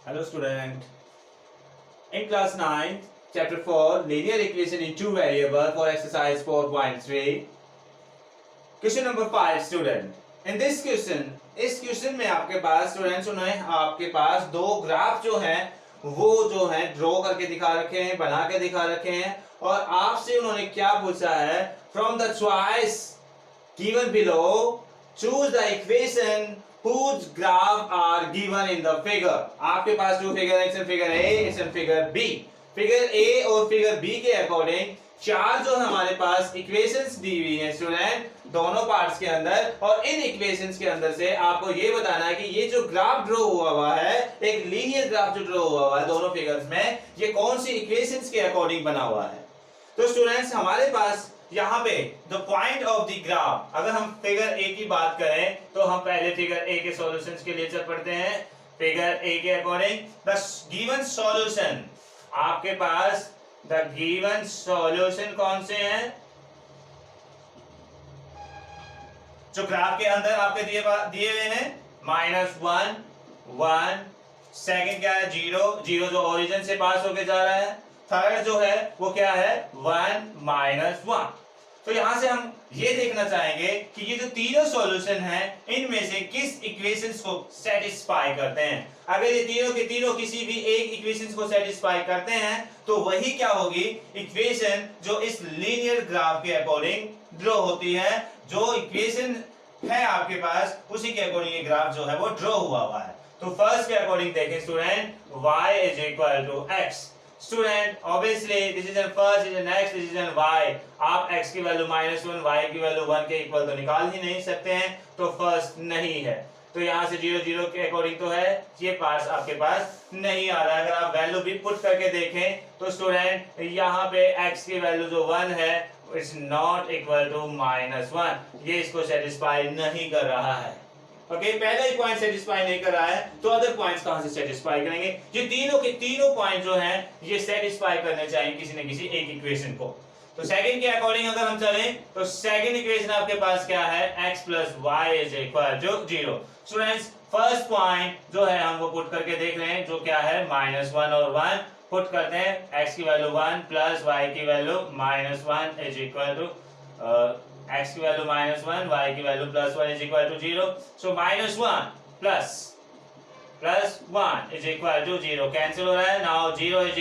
Hello student. In class 9, chapter 4, linear equation in two variable for exercise 4.3. Question number 5 student. In this question, इस question में आपके पास students उन्होंने आपके पास दो graph जो हैं वो जो है ड्रॉ करके दिखा रखे हैं, बना के दिखा रखे हैं और आपसे उन्होंने क्या पूछा है, from the choice given below choose the equation whose graph are given in the figure. आपके पास जो फिगर है, figure A, figure B, figure A और फिगर बी के अकॉर्डिंग चार जो हमारे पास इक्वेशंस दी हुई हैं स्टूडेंट दोनों पार्ट्स के अंदर, और इन इक्वेशंस के अंदर से आपको ये बताना है कि ये जो ग्राफ ड्रॉ हुआ है, एक लीनियर ग्राफ जो ड्रॉ हुआ है दोनों फिगर्स में, ये कौन सी इक्वेशंस के अकॉर्डिंग बना हुआ है। तो स्टूडेंट्स हमारे पास यहाँ पे the point of the graph, अगर हम फिगर ए की बात करें तो हम पहले फिगर ए के सॉल्यूशंस के लिए चल पड़ते हैं। फिगर ए के अकॉर्डिंग द गिवन सॉल्यूशन, आपके पास द गिवन सॉल्यूशन कौन से हैं जो ग्राफ के अंदर आपके दिए हुए हैं, -1 1, सेकंड क्या है 0 0 जो ओरिजिन से पास होके जा रहा है, थर्ड जो है वो क्या है 1 -1। तो यहां से हम ये देखना चाहेंगे कि ये जो तीनों सॉल्यूशन हैं इनमें से किस इक्वेशंस को सेटिस्फाई करते हैं। अगर ये तीनों के तीनों किसी भी एक इक्वेशंस को सेटिस्फाई करते हैं तो वही क्या होगी, इक्वेशन जो इस लीनियर ग्राफ के अकॉर्डिंग ड्रॉ होती है। जो इक्वेशन है आपके पास उसी के अकॉर्डिंग ये ग्राफ जो है वो ड्रॉ हुआ है। तो फर्स्ट के अकॉर्डिंग देखें student, y = x। Student obviously decision first, decision next, decision y, आप x की वैल्यू -1, y की वैल्यू 1 के इक्वल तो निकाल ही नहीं सकते हैं, तो फर्स्ट नहीं है। तो यहाँ से 0 0 के अकॉर्डिंग तो है, ये पार्ट्स आपके पास नहीं आ रहा है। अगर आप वैल्यू भी पुट करके देखें तो स्टूडेंट यहाँ पे x की वैल्यू जो 1 है इट्स नॉट इक्वल टू -1, ये इसको सेटिस्फाई नहीं कर रहा है। ओके, पहला ही पॉइंट सेटिस्फाई नहीं कर रहा है तो अदर पॉइंट्स कहां से सेटिस्फाई करेंगे। ये तीनों के तीनों पॉइंट जो हैं ये सेटिस्फाई करने चाहिए किसी न किसी एक इक्वेशन को। तो सेकंड के अकॉर्डिंग अगर हम चलें तो सेकंड इक्वेशन आपके पास क्या है, x + y = 0। Students first point जो है हम वो पुट करके देख रहे हैं, जो क्या है -1 और 1 पुट करते हैं। x की वैल्यू 1 प्लस y की वैल्यू -1 x की वैल्यू -1, y की वैल्यू +1 = 0। सो -1 + 1 = 0 कैंसिल हो रहा है। Now 0 =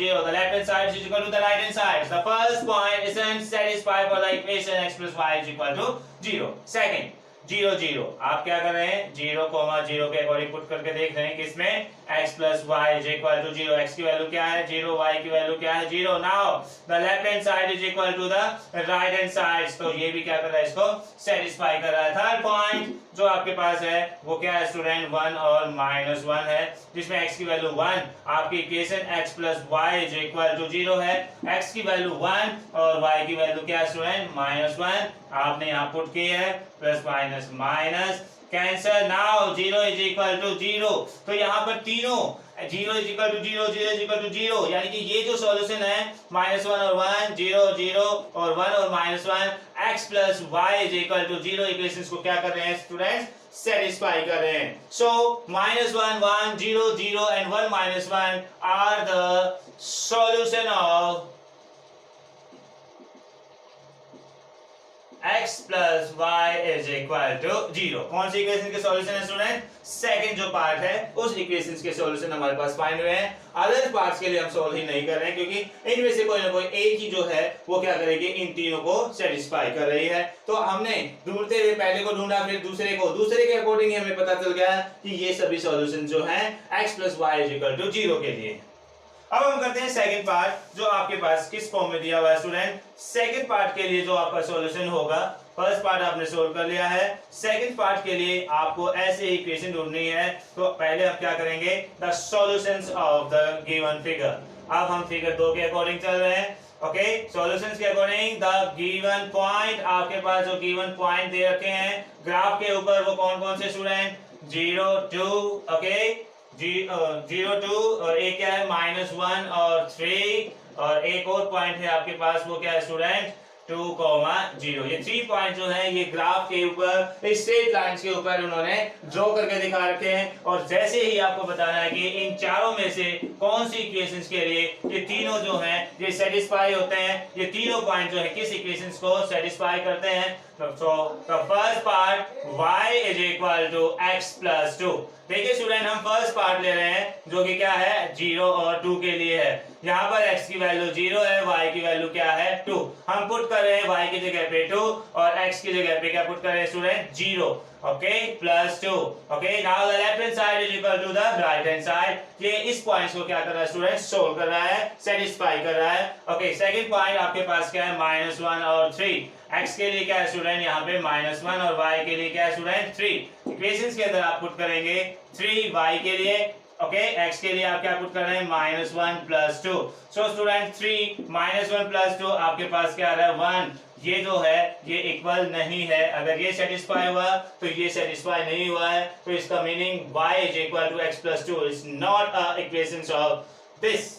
0, the left hand side is equal to the right hand side. The first point isn't satisfied for the equation x + y = 0. Second 0 0, आप क्या कर रहे हैं 0, 0 के अकॉर्डिंग पुट करके देख रहे हैं किसमें, x + y = 0। x की वैल्यू क्या है 0, y की वैल्यू क्या है 0। Now the left hand side is equal to the right hand side, तो ये भी क्या कर रहा है, इसको सेटिस्फाई कर रहा है। थर्ड पॉइंट जो आपके पास है वो क्या है स्टूडेंट, 1 और -1 है, जिसमें x की वैल्यू 1, आपकी इक्वेशन x + y = 0 है। x की वैल्यू 1 और y की वैल्यू क्या है स्टूडेंट -1, आपने यहाँ पुट की है, प्लस माइनस कैंसर। नाउ 0 = 0, तो यहाँ पर तीनों 0 = 0 0 = 0, यानी कि ये जो सॉल्यूशन है -1 और 1 0 0 और 1 और -1 x + y = 0 इक्वेशंस को क्या कर रहे हैं स्टूडेंट्स, सेटिस्फाई कर रहे हैं। So -1 1 0 0 and 1 -1 are the solution of x + y = 0। कौन सी इक्वेशन के सॉल्यूशन है स्टूडेंट, सेकंड जो पार्ट है उस इक्वेशंस के सॉल्यूशन हमारे पास फाइंड हुए हैं। अदर पार्ट्स के लिए हम सॉल्व ही नहीं कर रहे हैं क्योंकि इनमें से कोई ना कोई एक ही जो है वो क्या करेगी, इन तीनों को सेटिस्फाई कर रही है। तो हमने ढूंढते हुए पहले को ढूंढा, फिर दूसरे को, दूसरे के अकॉर्डिंग हमें पता चल गया कि ये सभी सॉल्यूशन जो हैं x + y = 0 के लिए। अब हम करते हैं सेकंड पार्ट जो आपके पास किस फॉर्म में दिया हुआ है स्टूडेंट। सेकंड पार्ट के लिए जो आपका सॉल्यूशन होगा, फर्स्ट पार्ट आपने सोल्व कर लिया है, सेकंड पार्ट के लिए आपको ऐसे इक्वेशन ढूंढनी है। तो पहले हम क्या करेंगे, the solutions of the given figure. अब हम फिगर 2 के अकॉर्डिंग चल रहे हैं। ओके, सॉल्यूशंस के अकॉर्डिंग द गिवन पॉइंट, आपके पास जो गिवन पॉइंट दे रखे हैं ग्राफ के ऊपर वो कौन कौन से स्टूडेंट, 0 2, ओके 0 2 और एक क्या है -1 और 3, और एक और पॉइंट है आपके पास वो क्या है स्टूडेंट 2,0। ये 3 पॉइंट जो है ये ग्राफ के ऊपर स्ट्रेट लाइंस के ऊपर उन्होंने ड्रॉ करके दिखा रखे हैं। और जैसे ही आपको बताना है कि इन चारों में से कौन सी इक्वेशंस के लिए ये तीनों जो हैं ये सेटिस्फाई होते हैं, ये तीनों पॉइंट जो है किस इक्वेशंस को सेटिस्फाई करते हैं। So the first part y is equal to x plus 2। देखिए स्टूडेंट, हम फर्स्ट पार्ट ले रहे हैं जो कि क्या है 0 और 2 के लिए है। यहाँ पर x की वैल्यू 0 है, y की वैल्यू क्या है 2। हम पुट कर रहे हैं y की जगह पे 2 और x की जगह पे क्या पुट कर रहे हैं student 0। Okay plus 2। Okay now the left hand side is equal to the right hand side. ये इस पॉइंट्स को क्या कर रहा है स्टूडेंट सोल्व कर रहा है, सेटिस्फाई कर रहा है। ओके सेकंड पॉइंट आपके पास क्या है -1 और 3। x के लिए क्या है स्टूडेंट यहाँ पे -1 और y के लिए क्या है स्टूडेंट 3। इक्वेशंस के अंदर आप पुट करेंगे 3 y के लिए, ओके x के लिए आप क्या पुट कर रहे हैं -1 प्लस 2। सो स्टूडेंट 3 -1 प्लस 2 आपके पास क्या आ रहा है 1। ये जो है ये इक्वल नहीं है। अगर ये सेटिस्फाई हुआ तो ये सेटिस्फाई नहीं हुआ है, तो इसका meaning y is equal to x plus 2 is not a equation of this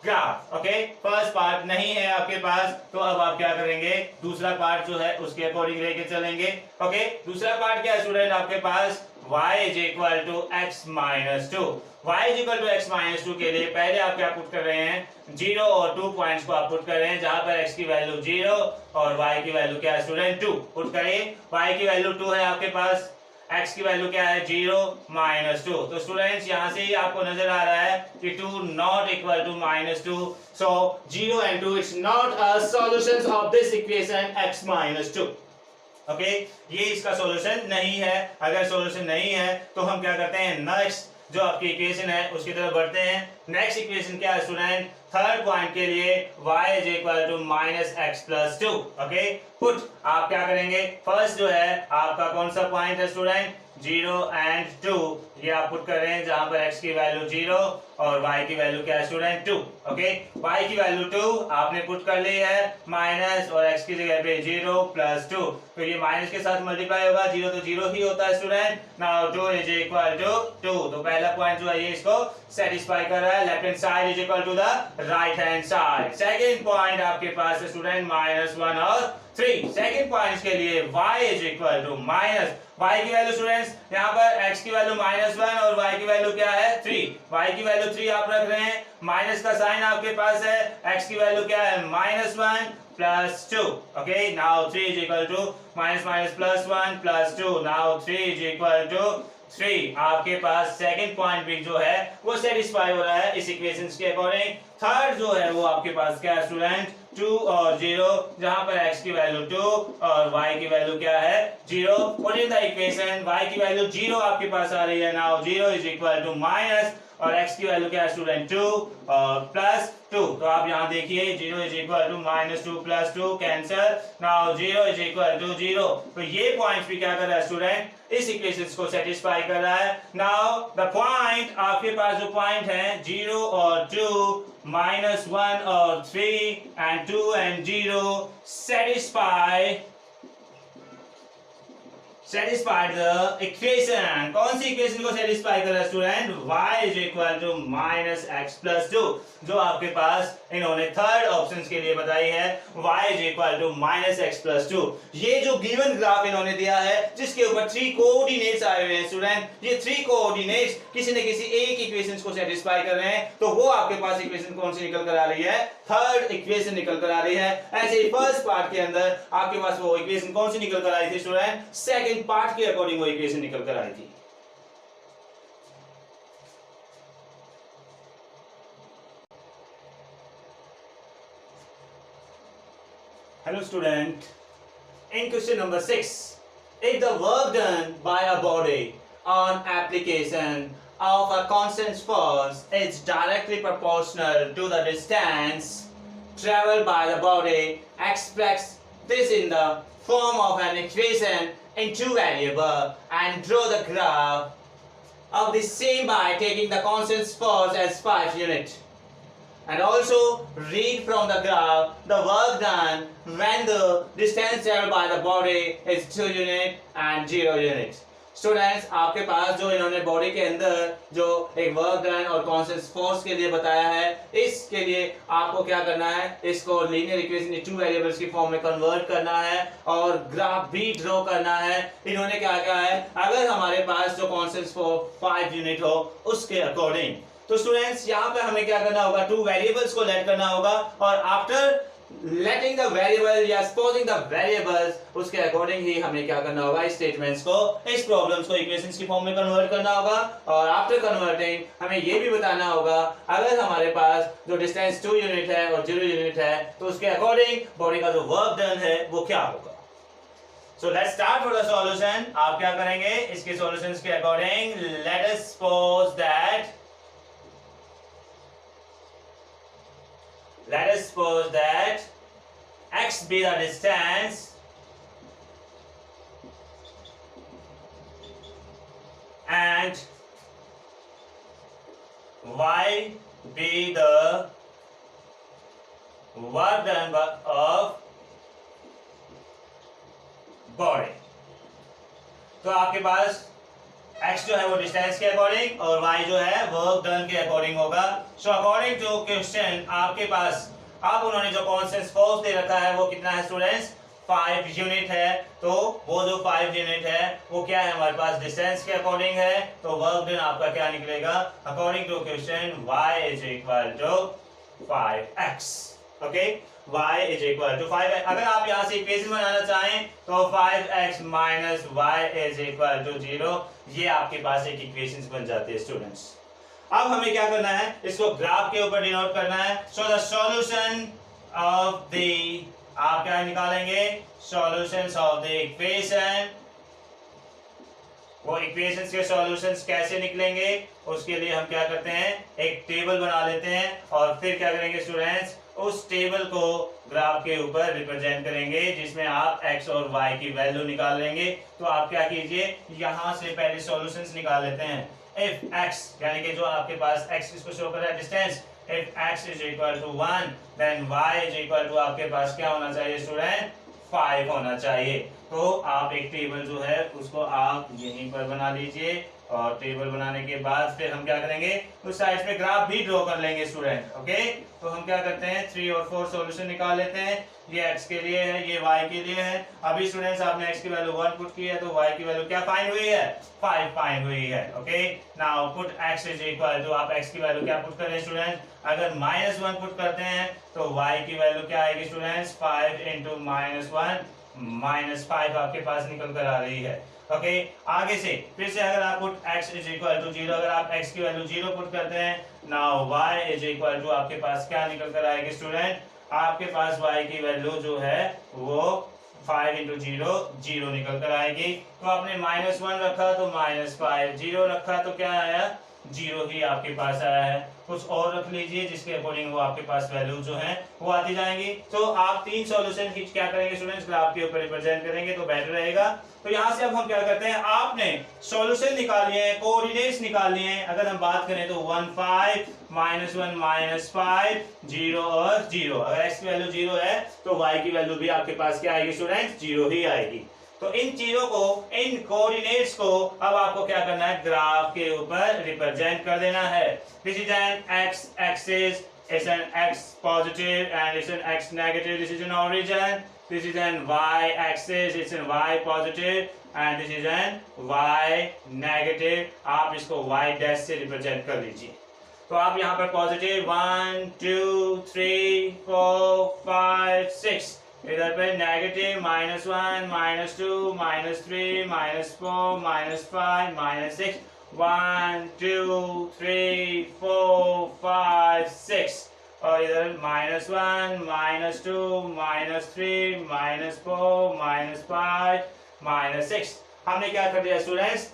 graph. Okay first part नहीं है आपके पास, तो अब आप क्या करेंगे दूसरा पार्ट जो है उसके अकॉर्डिंग लेके चलेंगे। ओके दूसरा पार्ट क्या है स्टूडेंट आपके पास y is equal to x minus 2। y is equal to x minus 2 के लिए पहले आप क्या पुट कर रहे हैं 0 और 2 पॉइंट्स को आप पुट कर रहे हैं, जहां पर x की वैल्यू 0 और y की वैल्यू क्या है स्टूडेंट 2। पुट करिए, y की वैल्यू 2 है आपके पास, x की वैल्यू क्या है 0 -2। तो स्टूडेंट्स यहाँ से ही आपको नजर आ रहा है कि 2 not equal to -2। So 0 and 2 is not a solution of this equation x -2। Okay ये इसका सॉल्यूशन नहीं है। अगर सॉल्यूशन नहीं है तो हम क्या करते हैं नेक्स्ट जो आपकी इक्वेशन है उसकी तरफ बढ़ते हैं। नेक्स्ट इक्वेशन क्या है स्टूडेंट थर्ड पॉइंट के लिए y is equal to -x plus 2। Okay put आप क्या करेंगे फर्स्ट जो है आपका कौन सा पॉइंट है स्टूडेंट 0 and 2। ये आप पुट कर रहे हैं जहां पर x की वैल्यू 0 और y की वैल्यू क्या है स्टूडेंट 2। ओके y की वैल्यू 2 आपने पुट कर ली है माइनस और x की जगह पे 0 प्लस 2। तो ये माइनस के साथ मल्टीप्लाई होगा, 0 तो 0 ही होता है student. Now 2 is equal to 2। तो पहला पॉइंट जो है ये इसको सेटिस्फाई कर रहा है, left hand side is equal to the right hand side. Second point आपके पास है स्टूडेंट -1 और 3। सेकंड पॉइंट के लिए y is equal to minus y की वैल्यू स्टूडेंट्स यहाँ पर x की वैल्यू -1 और y की वैल्यू क्या है 3। y की वैल्यू 3 आप रख रहे हैं, माइनस का साइन आपके पास है, x की वैल्यू क्या है -1 plus 2। Okay now 3 is equal to minus plus 1 plus 2। Now 3 is equal to 3। आपके पास सेकंड पॉइंट भी जो है वो सेटिस्फाई हो रहा है इस इक्वेशंस के अकॉर्डिंग। थर्ड जो है वो आपके पास क्या है स्टूडेंट 2 और 0, जहां पर x की वैल्यू 2 और y की वैल्यू क्या है 0। Put in the equation y की वैल्यू 0 आपके पास आ रही है। Now 0 is equal to minus और x की वैल्यू क्या है स्टूडेंट 2 और प्लस 2। तो आप यहाँ देखिए 0 is equal to -2 plus 2 cancel. Now 0 is equal to 0। तो ये पॉइंट भी क्या कर रहा है स्टूडेंट इस इक्वेशंस को सेटिस्फाई कर रहा है। नाउ द पॉइंट आपके पास जो पॉइंट है 0 और 2 -1 और 3 and 2 and 0 satisfied the equation। कौन सी इक्वेशन को सेटिस्फाई कर रहा है student y is equal to -x plus 2, जो आपके पास इन्होंने थर्ड ऑप्शन के लिए बताई है y is equal to -x plus 2। ये जो गिवन ग्राफ इन्होंने दिया है जिसके ऊपर 3 कोऑर्डिनेट्स आए हुए हैं स्टूडेंट, ये 3 कोऑर्डिनेट्स किसी न किसी एक इक्वेशन को सेटिस्फाई कर रहे हैं, तो वो आपके पास इक्वेशन कौन सी निकल कर आ रही है थर्ड इक्वेशन निकल कर आ रही है। ऐसे ही फर्स्ट पार्ट के अंदर आपके पास वो इक्वेशन कौन सी निकल कर आई थी स्टूडेंट सेकंड पार्ट के अकॉर्डिंग वो इक्वेशन निकल कर आई थी। Hello student, in question number 6, if the work done by a body on application of a constant force is directly proportional to the distance traveled by the body, express this in the form of an equation in two variables and draw the graph of the same by taking the constant force as 5 units. And also read from the graph the work done when the distance traveled by the body is 2 units and 0 units. Students आपके पास जो इन्होंने body के अंदर जो एक work done और constant force के लिए बताया है, इसके लिए आपको क्या करना है, इसको लीनियर इक्वेशन टू वेरिएबल्स की फॉर्म में कन्वर्ट करना है और ग्राफ भी ड्रॉ करना है। इन्होंने क्या कहा है, अगर हमारे पास जो कॉन्स्टेंट फॉर 5 यूनिट हो उसके अकॉर्डिंग। तो स्टूडेंट्स यहाँ पे हमें क्या करना होगा, टू वेरिएबल्स को लेट करना होगा और आफ्टर letting the variable या supposing the variables, उसके अकॉर्डिंग ही हमें क्या करना होगा, इस स्टेटमेंट्स को, इस प्रॉब्लम्स को इक्वेशंस की फॉर्म में कन्वर्ट करना होगा। और आफ्टर कन्वर्टिंग हमें ये भी बताना होगा अगर हमारे पास जो डिस्टेंस 2 यूनिट है और 0 यूनिट है तो उसके अकॉर्डिंग बॉडी का जो वर्क डन है वो क्या होगा। So let's start for the solution. आप क्या करेंगे, इसके सॉल्यूशंस के according let us suppose that x be the distance and y be the work done of body। तो आपके पास x जो है वो डिस्टेंस के अकॉर्डिंग और y जो है वर्क डन के अकॉर्डिंग होगा। सो अकॉर्डिंग टू क्वेश्चन आपके पास अब उन्होंने जो कॉन्स्टेंट फोर्स दे रखा है वो कितना है स्टूडेंट्स, 5 यूनिट है। तो वो जो 5 यूनिट है वो क्या है हमारे पास, डिस्टेंस के अकॉर्डिंग है। तो वर्क डन आपका क्या निकलेगा, according to question y is equal to 5x। Okay, y is equal to 5। अगर आप यहाँ से इक्वेशन बनाना चाहें तो 5x minus y is equal to 0, ये आपके पास एक इक्वेशंस बन जाती है स्टूडेंट्स। अब हमें क्या करना है, इसको ग्राफ के ऊपर डिनोट करना है। So the solution of the, आप क्या निकालेंगे, सॉल्यूशंस ऑफ द इक्वेशन। वो इक्वेशंस के सॉल्यूशंस कैसे निकलेंगे, उसके लिए हम क्या करते हैं, एक टेबल बना लेते हैं और फिर क्या करेंगे स्टूडेंट्स, उस टेबल को ग्राफ के ऊपर रिप्रेजेंट करेंगे जिसमें आप x और y की वैल्यू निकाल लेंगे। तो आप क्या कीजिए, यहां से पहले सॉल्यूशंस निकाल लेते हैं। if x यानी कि जो आपके पास x इसको शो कर रहा है distance, if x is equal to 1 then y is equal to आपके पास क्या होना चाहिए स्टूडेंट, 5 होना चाहिए। तो आप एक टेबल जो है उसको आप यहीं पर बना लीजिए और टेबल बनाने के बाद फिर हम क्या करेंगे, उस साइड पे ग्राफ भी ड्रॉ कर लेंगे स्टूडेंट। ओके, तो हम क्या करते हैं, 3 और 4 सॉल्यूशन निकाल लेते हैं। ये x के लिए है, ये y के लिए है। अभी स्टूडेंट्स आपने x की वैल्यू 1 पुट की है तो y की वैल्यू क्या फाइंड हुई है, 5 फाइंड हुई है। Okay, now put x is equal to, आप x की वैल्यू क्या पुट करें स्टूडेंट, अगर -1 पुट करते हैं तो y की वैल्यू क्या आएगी स्टूडेंट्स, 5 इंटू -1, -5 आपके पास निकल कर आ रही है। ओके, आगे से फिर से अगर आप put x is equal to 0, अगर आप x की वैल्यू 0 पुट करते हैं, now y is equal to आपके पास क्या निकल कर आएगी स्टूडेंट, आपके पास y की वैल्यू जो है वो 5 इंटू 0 0 निकल कर आएगी। तो आपने -1 रखा तो -5, 0 रखा तो क्या आया, 0 ही आपके पास आया है। कुछ और रख लीजिए जिसके अकॉर्डिंग वो आपके पास वैल्यू जो है वो आती जाएंगी। तो आप 3 सॉल्यूशन ही क्या करेंगे स्टूडेंट्स, ग्राफ के ऊपर रिप्रेजेंट करेंगे तो बेटर रहेगा। तो यहाँ से अब हम क्या करते हैं, आपने सॉल्यूशन निकाल लिए हैं, कोऑर्डिनेट्स निकाल लिए हैं। अगर हम बात करें तो 1 5 -1 -5 0 और 0। अगर x की वैल्यू 0 है तो y की वैल्यू भी आपके पास क्या आएगी स्टूडेंट, 0 ही आएगी। तो इन चीजों को, इन कोऑर्डिनेट्स को अब आपको क्या करना है, ग्राफ के ऊपर रिप्रेजेंट कर देना है। This is an x axis, it's an x positive and it's an x negative, this is an origin, this is an y axis, it's an y positive and this is an y negative। आप इसको y dash से represent कर लीजिए। तो आप यहाँ पर positive 1 2 3 4 5 6, इधर पे नेगेटिव -1 -2 -3 -4 -5 -6, 1 2 3 4 5 6, और इधर -1 -2 -3 -4 -5 -6। हमने क्या कर दिया स्टूडेंट्स,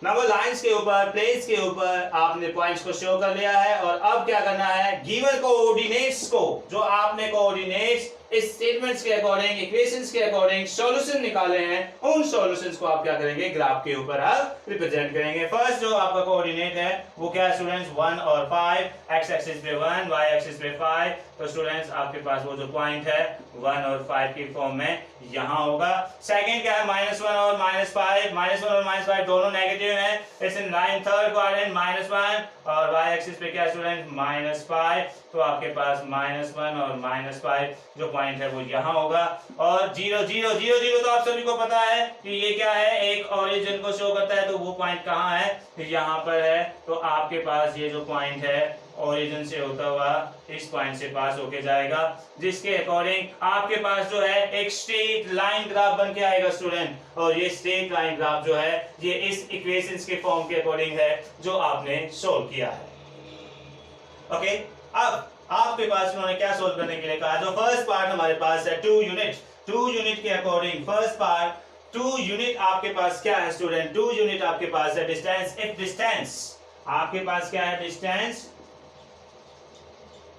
नंबर लाइंस के ऊपर, प्लेन्स के ऊपर आपने पॉइंट्स को शो कर लिया है। और अब क्या करना है, गिवन कोऑर्डिनेट्स को, जो आपने कोऑर्डिनेट्स इस स्टेटमेंट्स के अकॉर्डिंग, इक्वेशंस के अकॉर्डिंग सॉल्यूशन निकाले हैं, उन सॉल्यूशंस को आप क्या करेंगे, ग्राफ के ऊपर आप रिप्रेजेंट करेंगे। फर्स्ट जो आपका कोऑर्डिनेट है वो क्या है स्टूडेंट्स, 1 और 5, एक्स एक्सिस पे 1, वाई एक्सिस पे 5। तो स्टूडेंट्स आपके पास वो जो पॉइंट है 1 और 5 की फॉर्म में यहां होगा। सेकंड क्या है, -1 और -5, -1 और -5 दोनों नेगेटिव हैं, it's in line third quadrant, -1 और वाई एक्सिस पे क्या स्टूडेंट, -5। तो आपके पास -1 और -5 जो पॉइंट है वो यहाँ होगा। और 0 0 0 0 तो आप सभी को पता है कि ये क्या है, एक ओरिजिन को शो करता है, तो वो पॉइंट कहाँ है, यहाँ पर है। तो आपके पास ये जो पॉइंट है ओरिजिन से होता हुआ इस पॉइंट से पास होके जाएगा, जिसके अकॉर्डिंग आपके पास जो है एक स्ट्रेट लाइन ग्राफ बन के आएगा स्टूडेंट। और ये स्ट्रेट लाइन ग्राफ जो है ये इस इक्वेशंस के फॉर्म के अकॉर्डिंग है जो आपने सोल्व किया है। ओके, अब आपके पास उन्होंने क्या सोल्व करने के लिए कहा, जो फर्स्ट पार्ट हमारे पास है 2 यूनिट के अकॉर्डिंग फर्स्ट पार्ट 2 यूनिट आपके पास क्या है स्टूडेंट, 2 यूनिट आपके पास है डिस्टेंस। इफ डिस्टेंस आपके पास क्या है, distance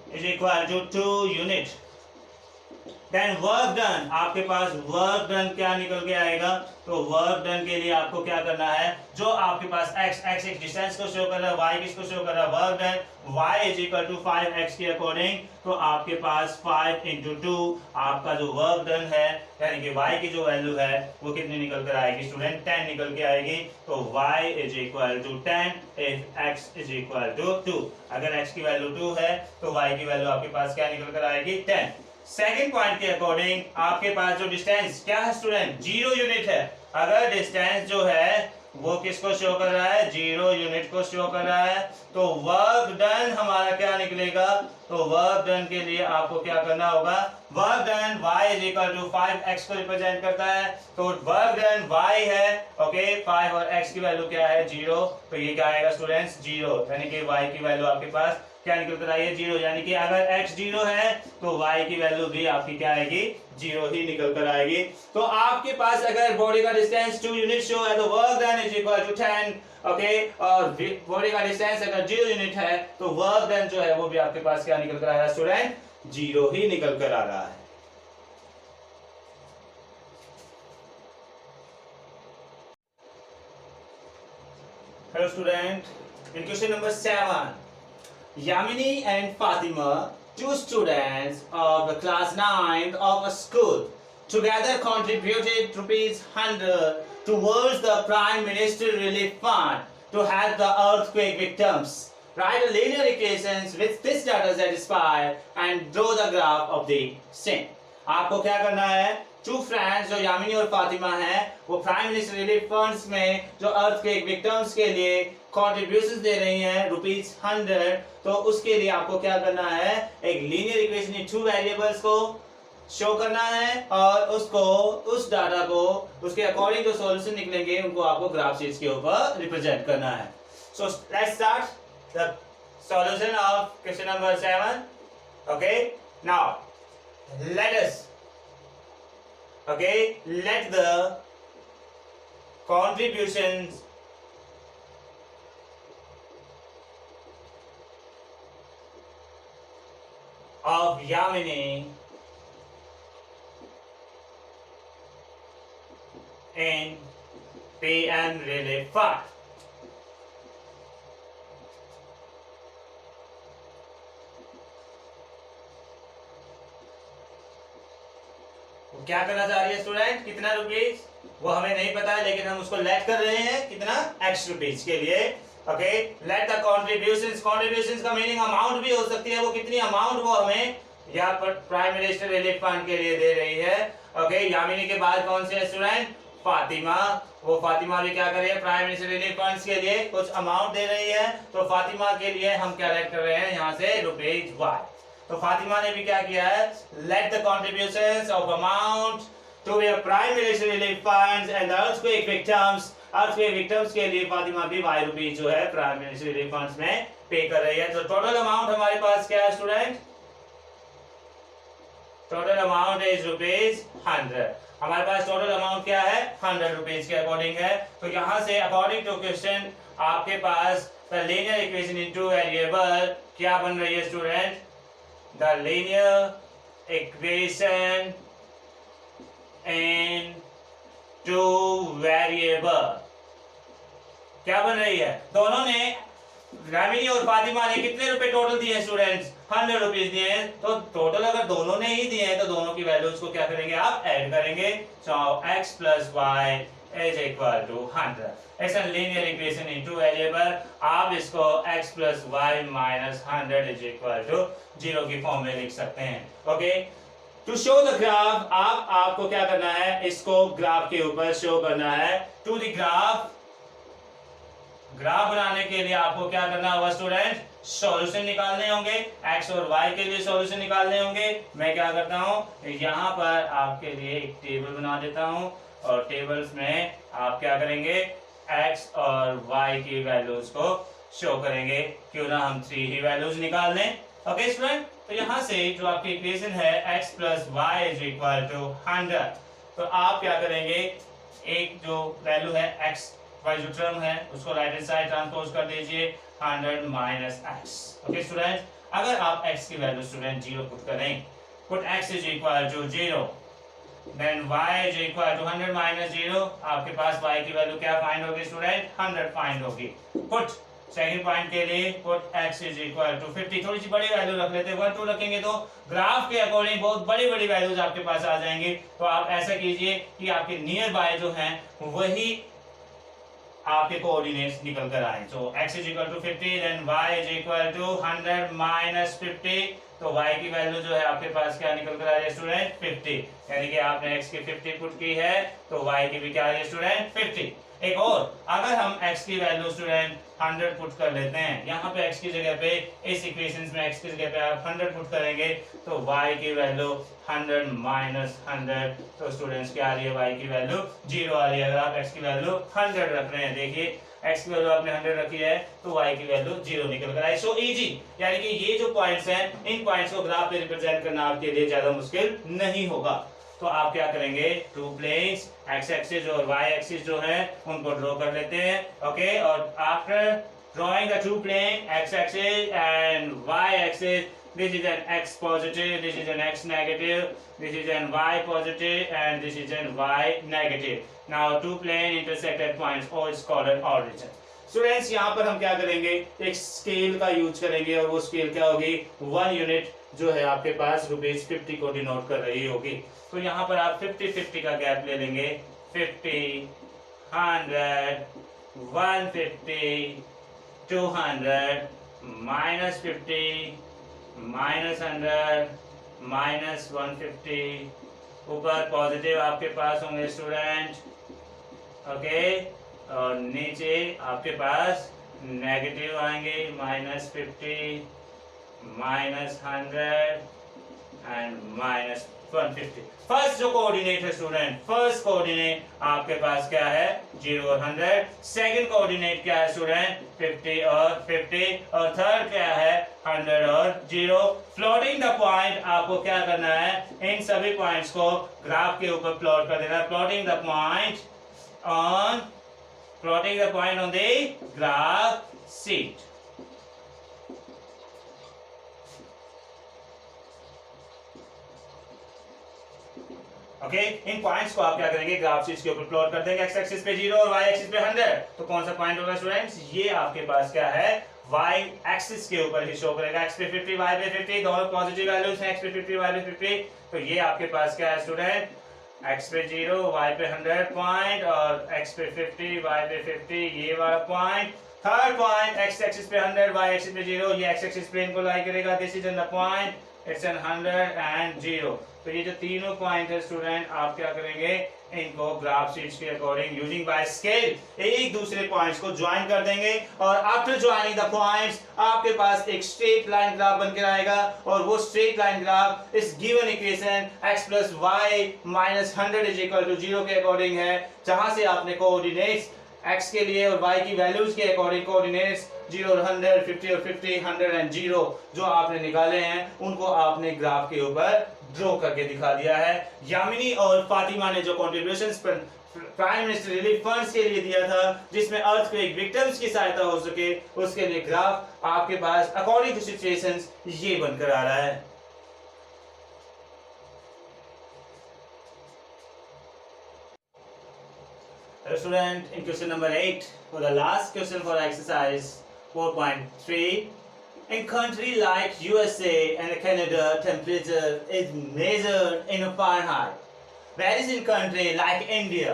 is equal to 2 unit, then work done, आपके पास वर्क डन क्या निकल के आएगा, तो वर्क डन के लिए आपको क्या करना है, जो आपके पास x एक डिस्टेंस को शो कर रहा है, y किसको शो कर रहा है, work done, y is equal to 5x के अकॉर्डिंग। तो आपके पास 5 × 2 आपका जो वर्क डन है, यानी कि y की जो वैल्यू है वो कितनी निकल कर आएगी स्टूडेंट, 10 निकल के आएगी। तो y is equal to 10 if x is equal to 2। अगर x की वैल्यू 2 है तो y की वैल्यू आपके पास क्या निकल कर आएगी, 10। सेकेंड पॉइंट के अकॉर्डिंग आपके पास जो डिस्टेंस क्या है स्टूडेंट, 0 यूनिट है। अगर डिस्टेंस जो है वो किसको शो कर रहा है, 0 यूनिट को शो कर रहा है, तो वर्क डन हमारा क्या निकलेगा, तो वर्क डन के लिए आपको क्या करना होगा, work done y is equal to 5x को रिप्रेजेंट करता है, तो वर्क डन y है, ओके, 5 और x की वैल्यू क्या है, 0। तो ये क्या आएगा स्टूडेंट्स, 0, यानी कि y की वैल्यू आपके पास क्या निकल कर आई है, 0। यानी कि अगर x 0 है तो y की वैल्यू भी आपकी क्या आएगी, 0 ही निकल कर आएगी। तो आपके पास अगर बॉडी का डिस्टेंस 2 यूनिट शो है तो work done is equal to 10, okay, और बॉडी का डिस्टेंस अगर 0 यूनिट है तो वर्क डन जो है वो भी आपके पास क्या निकल कर आ रहा है स्टूडेंट, 0 ही निकल कर आ रहा है। Hello student, in question number 7, Yamini and Fatima, 2 students of the class 9 of a school, together contributed ₹100 towards the Prime Minister Relief Fund to help the earthquake victims. Write a linear equations with this data satisfied and draw the graph of the same. आपको क्या करना है, 2 friends जो यामिनी और फातिमा हैं वो prime minister relief funds में जो अर्थक्वेक विक्टिम्स के लिए कॉन्ट्रीब्यूशंस दे रही हैं ₹100। तो उसके लिए आपको क्या करना है, एक लीनियर इक्वेशन इन 2 वेरिएबल्स को शो करना है और उसको, उस डाटा को, उसके अकॉर्डिंग जो सॉल्यूशन निकलेंगे उनको आपको ग्राफ शीट्स के ऊपर रिप्रेजेंट करना है। So let's start the solution of question number 7। Okay, now let the contributions of Yamini in PM Relief Fund. क्या करना चाह रही है स्टूडेंट, कितना रुपीज वो हमें नहीं पता है, लेकिन हम उसको लेट कर रहे हैं कितना, x रुपीज के लिए। ओके, लेट द कॉन्ट्रीब्यूशंस का मीनिंग अमाउंट भी हो सकती है, वो कितनी अमाउंट वो हमें यहाँ पर प्राइम मिनिस्टर रिलीफ फंड के लिए दे रही है। ओके, यामिनी के बाद कौन से स्टूडेंट, फातिमा, वो फातिमा भी क्या कर रही है, प्राइम मिनिस्टर रिलीफ फंड्स के लिए कुछ अमाउंट दे रही है। तो फातिमा के लिए हम क्या लेट कर रहे हैं यहाँ से ₹y। तो फातिमा ने भी क्या किया है, let the contributions of amount to prime minister relief funds and earthquake victims के लिए फातिमा भी ₹y जो है प्राइम मिनिस्टर रिलीफ फंड्स में पे कर रही है। तो टोटल अमाउंट हमारे पास क्या है स्टूडेंट, टोटल अमाउंट इज ₹100। हमारे पास टोटल अमाउंट क्या है, ₹100 के अकॉर्डिंग है। तो यहाँ से अकॉर्डिंग टू क्वेश्चन आपके पास the linear equation in 2 variable क्या बन रही है student, the linear equation in two variable क्या बन रही है? दोनों ने, रामिनी और फातिमा ने कितने रुपए टोटल दिए स्टूडेंट्स? 100 रुपीज दिए हैं। तो टोटल अगर दोनों ने ही दिए हैं तो दोनों की वैल्यूज को क्या करेंगे आप? ऐड करेंगे। So x plus Y is equal to 100। It's a linear equation into variable. आप इसको x plus Y minus 100 is equal to 0 की फॉर्म में लिख सकते हैं। Okay, to show the graph आपको क्या करना है? इसको ग्राफ के ऊपर शो करना है। टू द ग्राफ बनाने के लिए आपको क्या करना होगा स्टूडेंट? सॉल्यूशन निकालने होंगे। x और y के लिए सॉल्यूशन निकालने होंगे। मैं क्या करता हूं, यहां पर आपके लिए एक टेबल बना देता हूं और टेबल्स में आप क्या करेंगे? x और y की वैल्यूज को शो करेंगे। क्यों ना हम 3 ही वैल्यूज निकाल लें। ओके स्टूडेंट, तो यहां से जो आपकी इक्वेशन है x plus Y is equal to 100, तो आप क्या करेंगे? एक जो वैल्यू है x y जो टर्म है उसको राइट हैंड साइड ट्रांसपोज कर दीजिए 100 माइनस x। ओके स्टूडेंट, अगर आप x की वैल्यू स्टूडेंट 0 पुट करें, put x is equal to 0, then y is equal to 100 minus 0, आपके पास y की वैल्यू क्या फाइंड होगी स्टूडेंट? 100 फाइंड होगी। पुट सेकंड पॉइंट के लिए put x is equal to 50। थोड़ी सी बड़ी वैल्यू रख लेते हैं, 1 2 रखेंगे तो ग्राफ के अकॉर्डिंग बहुत बड़ी बड़ी वैल्यूज आपके पास आ जाएंगी। तो आप ऐसा कीजिए कि आपके नियर बाय जो हैं वही आपके कोऑर्डिनेट्स निकल कर आए। So x is equal to 50, then y is equal to 100 minus 50। तो y की वैल्यू जो है आपके पास क्या निकल कर आ रही है स्टूडेंट? 50। यानी कि आपने x की 50 पुट की है तो y की भी क्या आ रही है स्टूडेंट? 50। एक और, अगर हम x की वैल्यू स्टूडेंट 100 पुट कर लेते हैं, यहाँ पे x की जगह पे, इस इक्वेशंस में x की जगह पे आप 100 पुट करेंगे तो y की वैल्यू 100 माइनस 100, तो स्टूडेंट्स क्या आ रही है? y की वैल्यू 0 आ रही है। अगर आप x की वैल्यू 100 रख रहे हैं, देखिए x की वैल्यू आपने 100 रखी है तो y की वैल्यू 0 निकल कर आई। सो इजी, यानी कि ये जो पॉइंट्स हैं, इन पॉइंट्स को ग्राफ पे रिप्रेजेंट करना आपके लिए ज्यादा मुश्किल नहीं होगा। तो आप क्या करेंगे? टू प्लेन्स x एक्सिस और y एक्सिस जो है उनको ड्रॉ कर लेते हैं। ओके, और after drawing the two plane x axis and y axis, this is an x positive, this is an x negative, this is an y positive and this is an y negative. Now two plane intersect at points O is called an origin. Students, यहाँ पर हम क्या करेंगे? एक scale का use करेंगे और वो स्केल क्या होगी? 1 यूनिट जो है आपके पास ₹50 को डिनोट कर रही होगी। तो यहाँ पर आप 50-50 का गैप ले लेंगे। 50, 100, 150, 200, माइनस 50, माइनस 100, माइनस 150, ऊपर पॉजिटिव आपके पास होंगे स्टूडेंट। ओके, और नीचे आपके पास नेगेटिव आएंगे, minus 50, minus 100 and minus 150। First जो कोऑर्डिनेट है स्टूडेंट, फर्स्ट कोऑर्डिनेट आपके पास क्या है? 0 और 100। सेकंड कोऑर्डिनेट क्या है स्टूडेंट? 50 और 50। और थर्ड क्या है? 100 और 0। प्लॉटिंग द पॉइंट, आपको क्या करना है? इन सभी पॉइंट्स को ग्राफ के ऊपर प्लॉट कर देना। Plotting the point on the graph sheet. Okay, in points को आप क्या करेंगे? ग्राफ शीट के ऊपर प्लॉट कर देंगे। x एक्सिस पे 0 और y एक्सिस पे 100। तो कौन सा पॉइंट होगा स्टूडेंट्स? ये आपके पास क्या है? y एक्सिस के ऊपर ही शो करेगा। x पे 50, y पे 50, दोनों पॉजिटिव वैल्यूज हैं। x पे 50, y पे 50। तो ये आपके पास क्या है स्टूडेंट? x पे 0, y पे 100 पॉइंट, और x पे 50, y पे 50, ये वाला point. Third point x axis पे 100, y एक्सिस पे 0, ये x एक्सिस प्लेन को लाई करेगा। This is the point, it's an 100 and 0। तो ये जो तीनों पॉइंट है स्टूडेंट, आप क्या करेंगे? इनको ग्राफ शीट्स के अकॉर्डिंग यूजिंग बाय स्केल एक दूसरे पॉइंट्स को ज्वाइन कर देंगे और आफ्टर ज्वाइनिंग द पॉइंट्स आपके पास एक स्ट्रेट लाइन ग्राफ बनकर आएगा। और वो स्ट्रेट लाइन ग्राफ इस given equation x plus Y minus 100 is equal to 0 के अकॉर्डिंग है, जहां से आपने कोऑर्डिनेट्स x के लिए और y की वैल्यूज के अकॉर्डिंग कोऑर्डिनेट्स 0 और 100, 50 और 50, 100 एंड 0 जो आपने निकाले हैं उनको आपने ग्राफ के ऊपर ड्रॉ करके दिखा दिया है। यामिनी और फातिमा ने जो कॉन्ट्रीब्यूशंस पर प्राइम मिनिस्टर रिलीफ फंड्स के लिए दिया था, जिसमें अर्थक्वेक विक्टिम्स की सहायता हो सके, उसके लिए ग्राफ आपके पास अकॉर्डिंग टू सिचुएशंस ये बनकर आ रहा है। student, in question number 8, for the last question for exercise 4.3, in country like USA and Canada, temperature is measured in Fahrenheit. Whereas in country like India,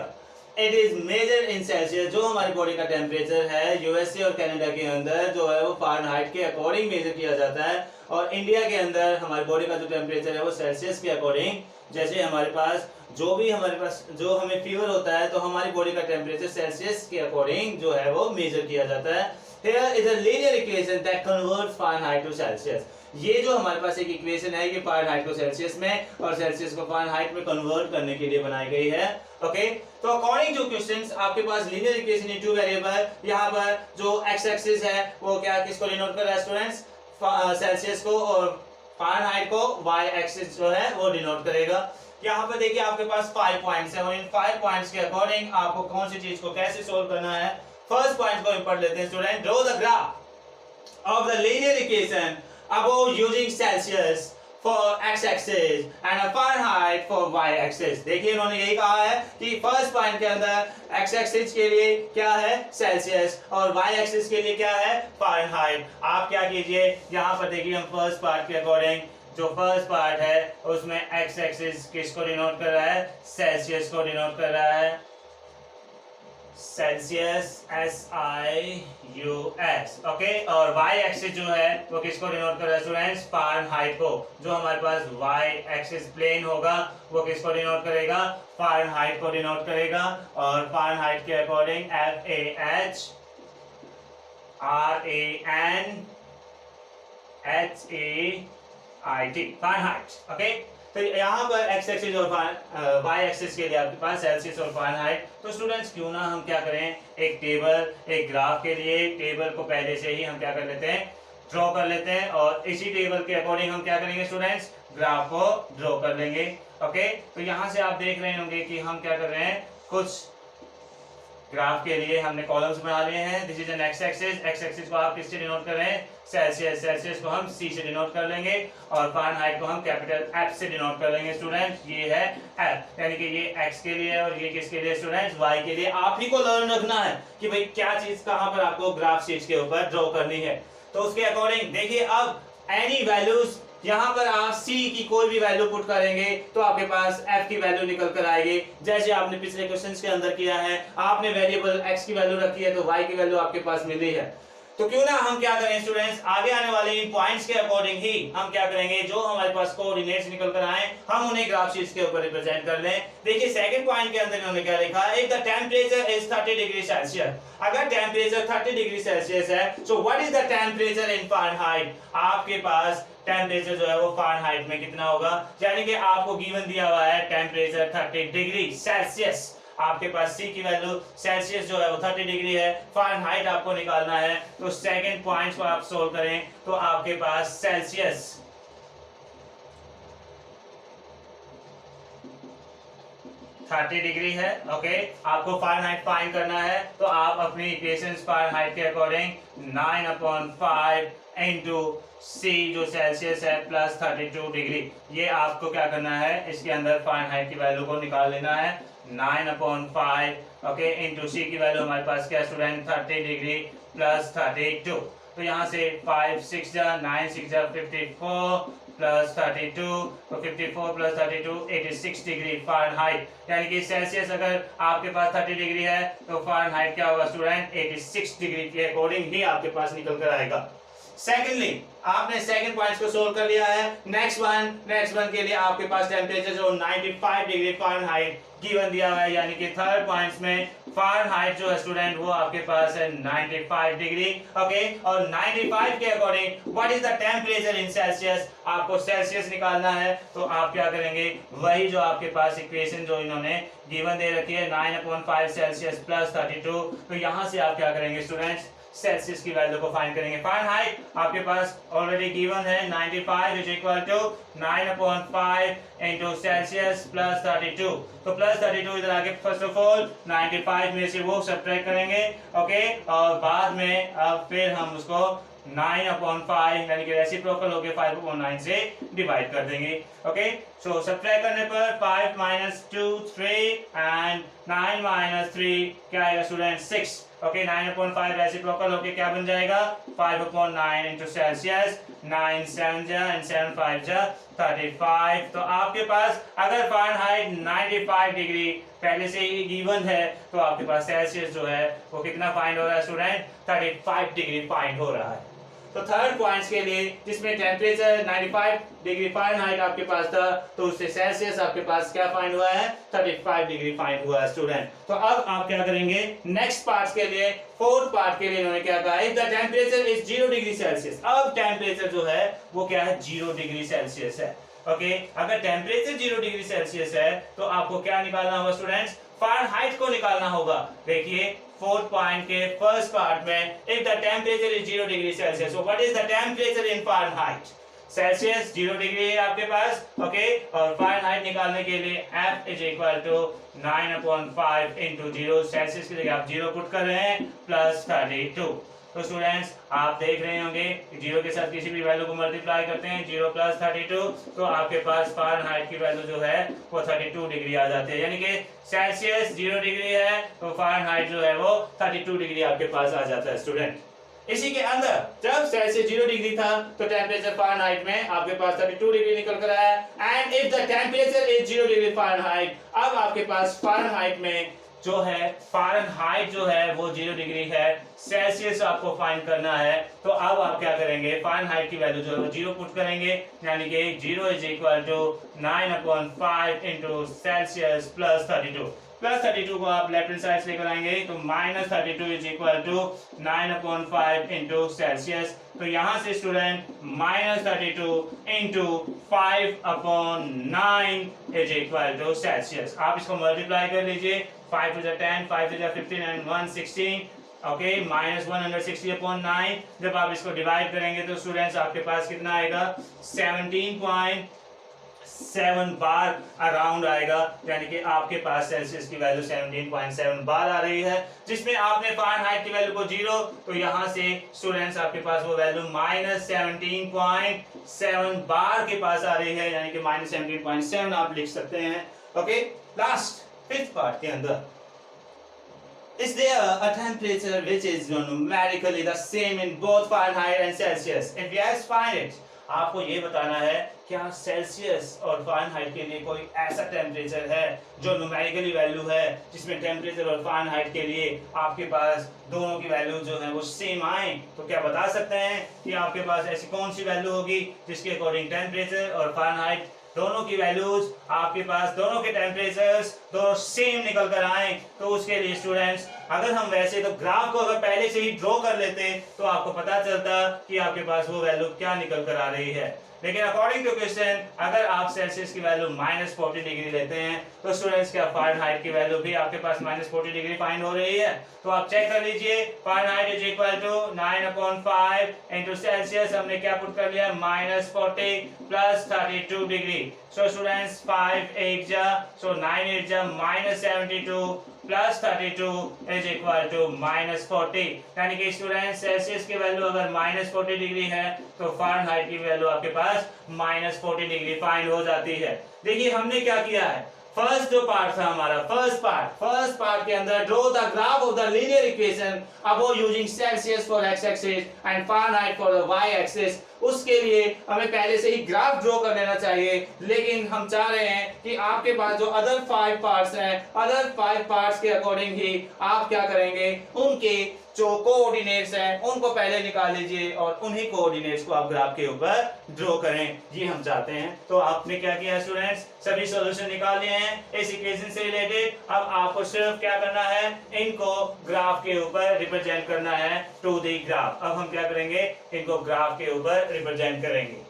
it is measured in Celsius. जो हमारी body का temperature है USA और Canada के अंदर जो है वो फारेनहाइट के अकॉर्डिंग मेजर किया जाता है, और इंडिया के अंदर हमारी बॉडी का जो टेम्परेचर है वो सेल्सियस के अकॉर्डिंग, जैसे हमारे पास जो हमें फीवर होता है तो हमारी बॉडी का टेम्परेचर सेल्सियस के अकॉर्डिंग जो है वो मेजर किया जाता है. Here is a linear equation that converts Fahrenheit to Celsius. ये जो हमारे पास एक इक्वेशन है ये फारेनहाइट को सेल्सियस में और सेल्सियस को फारेनहाइट में कन्वर्ट करने के लिए बनाई गई है. ओके, तो अकॉर्डिंग टू क्वेश्चंस आपके पास linear equation in two variable, यहाँ पर जो एक्स एक्सिस है वो क्या किसको डिनोट कर रहा है स्टूडेंट्स, सेल्सियस को, और फारेनहाइट को वाई एक्सिस जो है वो डिनोट करेगा. यहाँ पर देखिए आपके पास 5 पॉइंट्स है और इन 5 पॉइंट्स के अकॉर्डिंग आपको कौन सी चीज को कैसे सोल्व करना है. फर्स्ट पॉइंट को पढ़ लेते हैं student. Draw the graph of the linear equation above using Celsius for x-axis and a Fahrenheit for y-axis. देखिए उन्होंने यही कहा है कि फर्स्ट पॉइंट के अंदर x-axis के लिए क्या है सेल्सियस और y-axis के लिए क्या है फारेनहाइट. आप क्या कीजिए यहाँ पर देखिए हम फर्स्ट पार्ट के अकॉर्डिंग जो फर्स्ट पार्ट है उसमें x-axis किसको डिनोट कर रहा है, सेल्सियस को डिनोट कर रहा है, सेल्सियस SIUS. ओके, और वाई एक्सिस जो है वो किसको डिनोट कर रहा है स्टूडेंट्स, फारेनहाइट को. जो हमारे पास वाई एक्सिस प्लेन होगा वो किसको डिनोट करेगा, फारेनहाइट को डिनोट करेगा. और फारेनहाइट के अकॉर्डिंग FAHRANHAIT फारेनहाइट. ओके, तो यहाँ पर एक्स एक्सिस और वाई एक्सिस के लिए आपके पास सेल्सियस और फारेनहाइट. तो स्टूडेंट्स क्यों ना हम क्या करें, एक टेबल, एक ग्राफ के लिए टेबल को पहले से ही हम क्या कर लेते हैं, ड्रॉ कर लेते हैं, और इसी टेबल के अकॉर्डिंग हम क्या करेंगे स्टूडेंट्स, ग्राफ को ड्रॉ कर लेंगे. ओके, तो यहाँ से आप देख रहे होंगे कि हम क्या कर रहे हैं, कुछ ग्राफ के लिए हमने कॉलम्स बना लिए हैं. This is an x axis. X axis को आप किससे डिनोट कर रहे हैं, सेल्सियस. सेल्सियस को हम C से डिनोट कर लेंगे और फारेनहाइट को हम कैपिटल F से डिनोट कर लेंगे स्टूडेंट. ये है F, यानी कि ये X के लिए और ये किसके लिए स्टूडेंट्स, Y के लिए. आप ही को लर्न रखना है कि भाई क्या चीज कहाँ पर आपको ग्राफ शीट के ऊपर ड्रॉ करनी है. तो उसके अकॉर्डिंग देखिए अब एनी वैल्यूज, यहाँ पर आप C की कोई भी वैल्यू पुट करेंगे तो आपके पास F की वैल्यू निकल कर आएगी. जैसे आपने पिछले क्वेश्चंस के अंदर किया है, आपने वेरिएबल X की वैल्यू रखी है तो Y की वैल्यू आपके पास मिली है. तो क्यों ना हम क्या करें स्टूडेंट्स, आगे आने वाले इन पॉइंट्स के अकॉर्डिंग ही हम क्या करेंगे, जो हमारे पास कोऑर्डिनेट्स निकल कर आए हम उन्हें ग्राफ शीट्स के ऊपर रिप्रेजेंट कर लें. देखिए सेकंड पॉइंट के अंदर इन्होंने क्या लिखा है, if the temperature is 30 degree Celsius. अगर टेंपरेचर 30 डिग्री सेल्सियस है so what is the temperature in Fahrenheit. आपके पास टेंपरेचर जो है वो फारेनहाइट में कितना होगा, यानी कि आपको गिवन दिया हुआ है टेंपरेचर 30 डिग्री सेल्सियस. आपके पास C की वैल्यू सेल्सियस जो है वो 30 डिग्री है, फारेनहाइट आपको निकालना है. तो सेकंड पॉइंट को आप सोल्व करें तो आपके पास सेल्सियस 30 डिग्री है. ओके, आपको फारेनहाइट फाइंड करना है तो आप अपनी इक्वेशंस फारेनहाइट के अकॉर्डिंग 9/5 इंटू C जो सेल्सियस है प्लस 32 डिग्री, ये आपको क्या करना है, इसके अंदर फारेनहाइट की वैल्यू को निकाल लेना है. 9/5 ओके इंटू C की वैल्यू हमारे पास क्या स्टूडेंट, 30 डिग्री प्लस 32. तो यहाँ से 5 6 9 6 54 प्लस 32, तो 54 प्लस 32 86 डिग्री फारेनहाइट. यानी कि सेल्सियस अगर आपके पास 30 डिग्री है तो फारेनहाइट क्या होगा स्टूडेंट, 86 डिग्री के अकॉर्डिंग ही आपके पास निकल कर आएगा. सेकेंडली आपने सेकंड पॉइंट को सोल्व कर लिया है. नेक्स्ट वन के लिए आपके पास टेम्परेचर जो 95 डिग्री फारेनहाइट गिवन दिया हुआ है, यानी कि थर्ड पॉइंट्स में फारेनहाइट जो है स्टूडेंट वो आपके पास है 95 डिग्री. ओके, और 95 के according what is the temperature in Celsius, आपको सेल्सियस निकालना है. तो आप क्या करेंगे, वही जो आपके पास इक्वेशन जो इन्होंने गिवन दे रखी है 9/5 सेल्सियस प्लस 32, तो यहां से आप क्या करेंगे स्टूडेंट्स, सेल्सियस की वैल्यू को फाइंड करेंगे. फारेनहाइट आपके पास ऑलरेडी गिवन है 95 is equal to 9/5 into Celsius plus 32. तो प्लस 32 इधर आके फर्स्ट ऑफ ऑल 95 में से वो सब्ट्रैक्ट करेंगे. ओके, और बाद में अब फिर हम उसको 9/5 यानी कि रेसिप्रोकल हो गया 5/9 से डिवाइड कर देंगे। ओके, सो सब्ट्रैक्ट करने पर 5 - 2 3 एंड 9 - 3 क्या आएगा स्टूडेंट 6। ओके, 9/5 रेसिप्रोकल होके क्या बन जाएगा 5/9 इंटू सेल्सियस, 9 7 जा एंड 7 5 जा 35। तो आपके पास अगर फ़ारेनहाइट 95 डिग्री पहले से ही गिवन है तो आपके पास सेल्सियस जो है वो कितना फाइंड हो रहा है स्टूडेंट 35 डिग्री फाइंड हो रहा है। तो थर्ड पॉइंट्स के लिए जिसमें टेम्परेचर 95 डिग्री फ़ारेनहाइट आपके पास था तो उससे सेल्सियस आपके पास क्या फाइंड हुआ है 35 डिग्री फाइंड हुआ है स्टूडेंट। तो अब आप क्या करेंगे नेक्स्ट पार्ट के लिए, फोर्थ पार्ट के लिए इन्होंने क्या कहा if the temperature is 0 degree Celsius. अब टेम्परेचर जो है वो क्या है 0 डिग्री सेल्सियस है। ओके, अगर टेम्परेचर 0 डिग्री सेल्सियस है तो आपको क्या निकालना होगा स्टूडेंट्स फ़ारेनहाइट को निकालना होगा। देखिए फोर्थ पॉइंट के फर्स्ट पार्ट में if the temperature is 0 degree Celsius, so what is the temperature in Fahrenheit. Celsius 0 degree है आपके पास। ओके, और फ़ारेनहाइट निकालने के लिए F is equal to 9/5 into 0, Celsius की जगह आप 0 पुट कर रहे हैं प्लस 32। तो स्टूडेंट्स आप देख रहे होंगे कि 0 के साथ किसी भी वैल्यू को मल्टीप्लाई करते हैं 0 + 32 तो आपके पास फ़ारेनहाइट की वैल्यू जो है वो 32 डिग्री आ जाती है। यानी कि सेल्सियस 0 डिग्री है तो फ़ारेनहाइट जो है वो 32 डिग्री आपके पास आ जाता है स्टूडेंट। इसी के अंदर जब सेल्सियस 0 डिग्री था तो टेम्परेचर फ़ारेनहाइट में आपके पास 32 डिग्री निकल कर आया and if the temperature is 0 degree Fahrenheit, अब आपके पास फ़ारेनहाइट में जो है फ़ारेनहाइट जो है वो 0 डिग्री है, सेल्सियस आपको फाइंड करना है। तो अब आप क्या करेंगे फ़ारेनहाइट की वैल्यू जो है वो 0 पुट करेंगे यानी कि 0 is equal to 9/5 into Celsius plus 32। Plus 32 को आप लेफ्ट हैंड साइड से लेकर आएंगे तो -32 is equal to 9/5 into Celsius. तो यहां से student -32 into 5/9 is equal to Celsius. आप इसको मल्टीप्लाई कर लीजिए 5 to the 10, 5 to the 15 and 1 16। Okay, -160/9। जब आप इसको डिवाइड करेंगे तो स्टूडेंट्स आपके पास कितना आएगा 17.7 बार अराउंड आएगा। यानी कि आपके पास सेल्सियस की वैल्यू 17.7 बार आ रही है, जिसमें आपने फ़ारेनहाइट की वैल्यू को 0 तो यहाँ से स्टूडेंट्स आपके पास वो वैल्यू -17.7 बार के पास आ रही है यानी कि -17.7 आप लिख सकते हैं। ओके, लास्ट फिफ्थ पार्ट के अंदर is there a temperature which is numerically the same in both Fahrenheit and Celsius? If yes, find it. आपको ये बताना है क्या सेल्सियस और फ़ारेनहाइट के लिए कोई ऐसा टेम्परेचर है जो न्यूमेरिकली वैल्यू है जिसमें टेम्परेचर और फ़ारेनहाइट के लिए आपके पास दोनों की वैल्यू जो है वो सेम आए। तो क्या बता सकते हैं कि आपके पास ऐसी कौन सी वैल्यू होगी जिसके अकॉर्डिंग टेम्परेचर और फ़ारेनहाइट दोनों की वैल्यूज आपके पास दोनों के टेम्परेचर्स दोनों सेम निकल कर आए। तो उसके लिए स्टूडेंट्स अगर हम वैसे तो ग्राफ को अगर पहले से ही ड्रॉ कर लेते तो आपको पता चलता कि आपके पास वो वैल्यू क्या निकल कर आ रही है। लेकिन अकॉर्डिंग टू क्वेश्चन अगर आप सेल्सियस की वैल्यू -40 डिग्री लेते हैं तो स्टूडेंट्स क्या फ़ारेनहाइट की वैल्यू भी आपके पास -40 डिग्री फाइंड हो रही है। तो आप चेक कर लीजिए Fahrenheit is equal to 9/5 into Celsius हमने क्या पुट कर लिया -40 प्लस 32 डिग्री। सो स्टूडेंट्स 5 8 जा सो 9 8 जा -72 प्लस 32 इज इक्वल टू -40। यानी कि स्टूडेंट सेल्सियस की वैल्यू अगर -40 डिग्री है तो फ़ारेनहाइट की वैल्यू आपके पास -40 डिग्री फाइंड हो जाती है। देखिए हमने क्या किया है, फर्स्ट जो पार्ट था हमारा फर्स्ट पार्ट के अंदर draw the graph of the linear equation about using Celsius for x axis and Fahrenheit for the y axis. उसके लिए हमें पहले से ही ग्राफ ड्रॉ कर लेना चाहिए, लेकिन हम चाह रहे हैं कि आपके पास जो अदर 5 पार्ट्स हैं अदर 5 पार्ट्स के अकॉर्डिंग ही आप क्या करेंगे उनके जो कोऑर्डिनेट्स हैं उनको पहले निकाल लीजिए और उन्हीं कोऑर्डिनेट्स को आप ग्राफ के ऊपर ड्रॉ करें, ये हम चाहते हैं। तो आपने क्या किया स्टूडेंट्स सभी सॉल्यूशन निकाल लिए हैं इस इक्वेशन से रिलेटेड। अब आपको सिर्फ क्या करना है इनको ग्राफ के ऊपर रिप्रेजेंट करना है टू द ग्राफ। अब हम क्या करेंगे इनको ग्राफ के ऊपर रिप्रेजेंट करेंगे।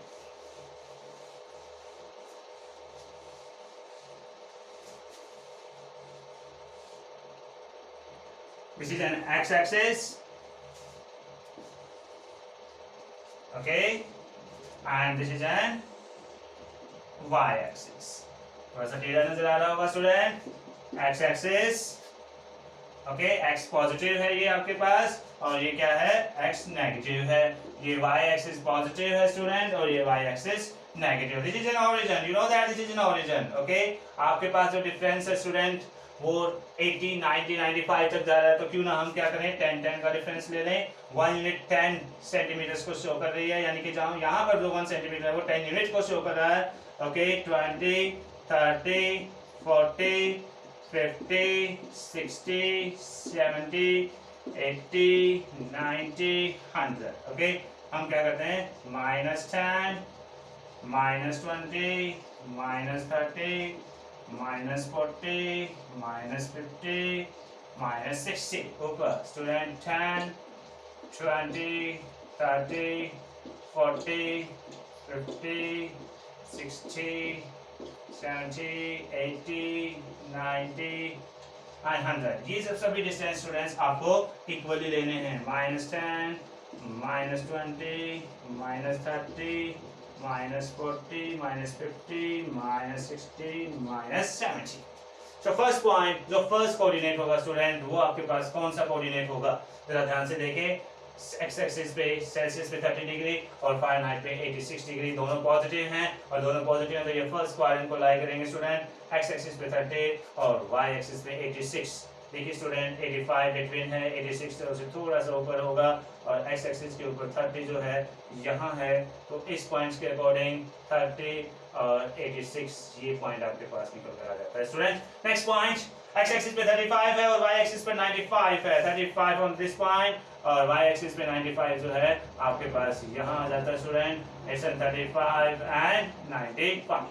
This is an x-axis, okay, and this is an y-axis. थोड़ा सा टेढ़ा नजर आ रहा होगा student. x-axis, okay, x positive है ये आपके पास और ये क्या है, x नेगेटिव है। ये y एक्सिस पॉजिटिव है स्टूडेंट और ये y axis negative. This is an origin, you know that this is an origin. Okay, आपके पास जो डिफरेंस है स्टूडेंट वो 80, 90, 95 तक जा रहा है, तो क्यों ना हम क्या करें 10, 10 का डिफरेंस ले लें। 1 यूनिट 10 सेंटीमीटर को शो कर रही है, यानी कि जहाँ यहाँ पर जो 1 सेंटीमीटर है वो 10 यूनिट को शो कर रहा है। ओके, 20, 30, 40, 50, 60, 70, 80, 90, 100। ओके, हम क्या करते हैं -10, -20, -30, -40, -50, -60 ऊपर स्टूडेंट 10, 20, 30, 40, 50, 60, 70, 80, 90 and 100। ये सब सभी डिस्टेंस स्टूडेंट्स आपको इक्वली लेने हैं। -10, -20, -30, -40, -50, -60, -70। तो फर्स्ट पॉइंट जो फर्स्ट कोऑर्डिनेट होगा स्टूडेंट वो आपके पास कौन सा कोऑर्डिनेट होगा, जरा ध्यान से देखें। एक्स एक्सिस पे सेल्सियस पे 30 डिग्री और फ़ारेनहाइट पे 86 डिग्री, दोनों पॉजिटिव हैं और दोनों पॉजिटिव हैं, तो ये फर्स्ट क्वाड्रेंट को लाई करेंगे स्टूडेंट। एक्स एक्सिस पे 30 और वाई एक्सिस पे 86। देखिए स्टूडेंट 85 बिटवीन है, 86 से थोड़ा सा ऊपर होगा और एक्स एक्सिस के ऊपर 30 जो है यहाँ है, तो इस पॉइंट्स के अकॉर्डिंग 30 और 86 ये पॉइंट आपके पास निकल कर आ जाता है student. Next point, x axis पे 35 है और वाई एक्सिस पे 95 है। 35 ऑन दिस पॉइंट और वाई एक्सिस पे 95 जो है आपके पास यहाँ आ जाता है student. It's 35 and 95।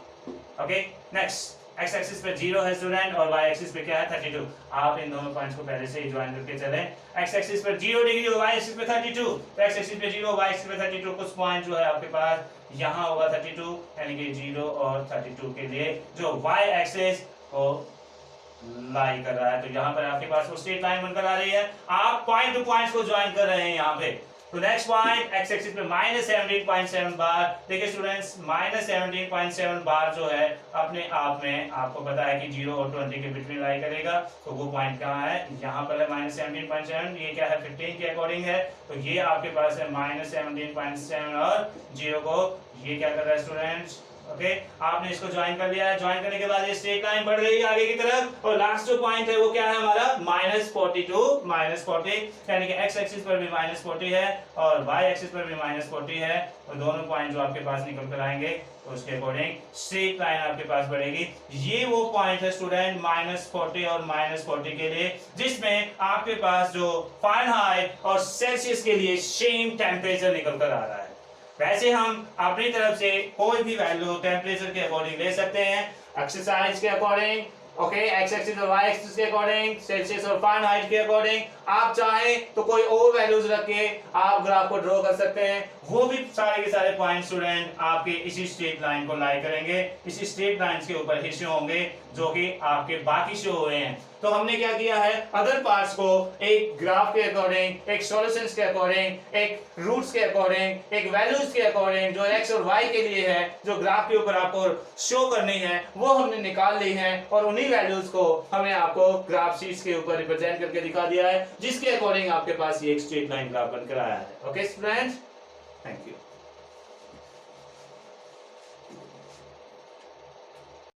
Okay, next x axis पे 0 है स्टूडेंट और वाई एक्सिस पे क्या है 32। आप इन दोनों पॉइंट्स को पहले से ही ज्वाइन करके चलें। एक्स एक्सिस पे 0 डिग्री और वाई एक्सिस पे 32, तो एक्स एक्सिस पे 0 वाई एक्सिस पे 32, कुछ पॉइंट जो है आपके पास यहाँ होगा 32, यानी कि 0 और 32 के लिए जो वाई एक्सिस को लाई कर रहा है, तो यहाँ पर आपके पास वो स्ट्रेट लाइन बनकर आ रही है। आप पॉइंट टू पॉइंट्स को ज्वाइन कर रहे हैं यहाँ पे। तो नेक्स्ट पॉइंट एक्स एक्सिस पे -17.7 बार। देखिए स्टूडेंट्स -17.7 बार जो है अपने आप में आपको पता है कि 0 और 20 के बीच में लाई करेगा, तो वो पॉइंट कहाँ है, यहाँ पर है -17.7। ये क्या है 15 के अकॉर्डिंग है, तो ये आपके पास है -17.7 और 0 को ये क्या कर रहा है स्टूडेंट्स। ओके, आपने इसको ज्वाइन कर लिया है। ज्वाइन करने के बाद ये स्ट्रेट लाइन बढ़ रही है आगे की तरफ और लास्ट जो पॉइंट है वो क्या है हमारा -42, -40, यानी कि एक्स एक्सिस पर भी -40 है और वाई एक्सिस पर भी -40 है, और दोनों पॉइंट जो आपके पास निकल कर आएंगे तो उसके अकॉर्डिंग स्ट्रेट लाइन आपके पास बढ़ेगी। ये वो पॉइंट है स्टूडेंट -40 और -40 के लिए, जिसमें आपके पास जो फ़ारेनहाइट और सेल्सियस के लिए सेम टेम्परेचर निकल कर आ रहा है। वैसे हम अपनी तरफ से कोई भी वैल्यू टेम्परेचर के अकॉर्डिंग ले सकते हैं, एक्सरसाइज के अकॉर्डिंग, ओके, एक्स एक्सिस और वाई एक्सिस के अकॉर्डिंग, सेल्सियस और फ़ारेनहाइट के अकॉर्डिंग। आप चाहें तो कोई और वैल्यूज रख के आप ग्राफ को ड्रॉ कर सकते हैं। वो भी सारे के सारे पॉइंट स्टूडेंट आपके इसी स्ट्रेट लाइन को लाई करेंगे, इसी स्ट्रेट लाइंस के ऊपर ही शो होंगे जो कि आपके बाकी शो हुए हैं। तो हमने क्या किया है, अदर पार्ट्स को एक ग्राफ के अकॉर्डिंग, एक सॉल्यूशंस के अकॉर्डिंग, एक रूट्स के अकॉर्डिंग, एक वैल्यूज के अकॉर्डिंग जो एक्स और वाई के लिए है, जो ग्राफ के ऊपर आपको शो करनी है, वो हमने निकाल ली है और उन्हीं वैल्यूज को हमने आपको ग्राफ शीट्स के ऊपर रिप्रेजेंट करके दिखा दिया है, जिसके अकॉर्डिंग आपके पास ये एक स्ट्रेट लाइन ग्राफ बनकर आया है। Okay students.